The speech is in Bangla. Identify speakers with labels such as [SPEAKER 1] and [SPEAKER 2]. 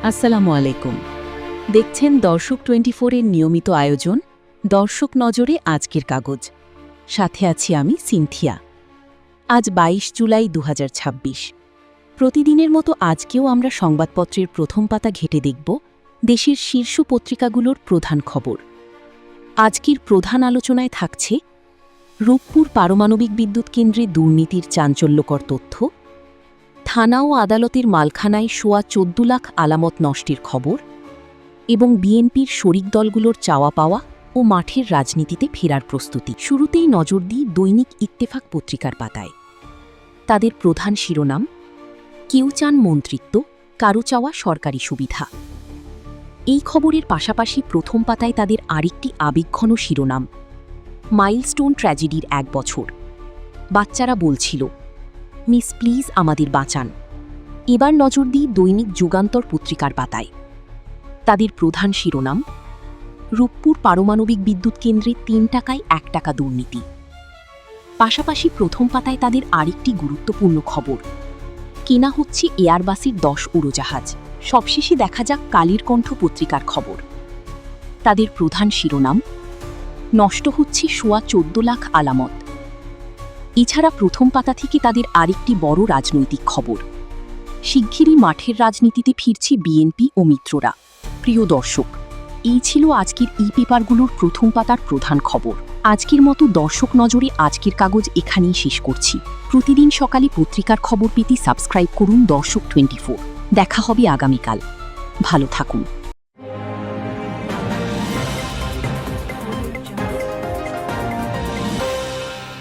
[SPEAKER 1] আসসালামু আলাইকুম। দেখছেন দর্শক 24-এর নিয়মিত আয়োজন দর্শক নজরে আজকের কাগজ। সাথে আছি আমি সিনথিয়া। আজ 22 জুলাই 2026। প্রতিদিনের মতো আজকেও আমরা সংবাদপত্রের প্রথম পাতা ঘেঁটে দেখব দেশের শীর্ষ পত্রিকাগুলোর প্রধান খবর। আজকের প্রধান আলোচনায় থাকছে রূপপুর পারমাণবিক বিদ্যুৎ কেন্দ্রে দুর্নীতির চাঞ্চল্যকর তথ্য, থানা ও আদালতের মালখানায় সোয়া 14 লাখ আলামত নষ্টের খবর এবং বিএনপির শরিক দলগুলোর চাওয়া পাওয়া ও মাঠের রাজনীতিতে ফেরার প্রস্তুতি। শুরুতেই নজর দিই দৈনিক ইত্তেফাক পত্রিকার পাতায়। তাদের প্রধান শিরোনাম, কেউ চান মন্ত্রিত্ব, কারো চাওয়া সরকারি সুবিধা। এই খবরের পাশাপাশি প্রথম পাতায় তাদের আরেকটি আবেগঘন শিরোনাম, মাইলস্টোন ট্র্যাজেডির 1 বছর। বাচ্চারা বলছিল, মিস প্লিজ আমাদের বাঁচান। এবার নজর দিই দৈনিক যুগান্তর পত্রিকার পাতায়। তাদের প্রধান শিরোনাম, রূপপুর পারমাণবিক বিদ্যুৎ কেন্দ্রে 3 টাকায় 1 টাকা দুর্নীতি। পাশাপাশি প্রথম পাতায় তাদের আরেকটি গুরুত্বপূর্ণ খবর, কেনা হচ্ছে এয়ারবাসের 10 উড়োজাহাজ। সবশেষে দেখা যাক কালের কণ্ঠ পত্রিকার খবর। তাদের প্রধান শিরোনাম, নষ্ট হচ্ছে সোয়া 14 লাখ আলামত। এছাড়া প্রথম পাতা থেকে তাদের আরেকটি বড় রাজনৈতিক খবর, শিগগিরই মাঠের রাজনীতিতে ফিরছে বিএনপি ও মিত্ররা। প্রিয় দর্শক, এই ছিল আজকের পেপারগুলোর প্রথম পাতার প্রধান খবর। আজকের মতো দর্শক নজরে আজকের কাগজ এখানেই শেষ করছি। প্রতিদিন সকালে পত্রিকার খবর পেতে সাবস্ক্রাইব করুন দর্শক 24। দেখা হবে আগামীকাল। ভালো থাকুন।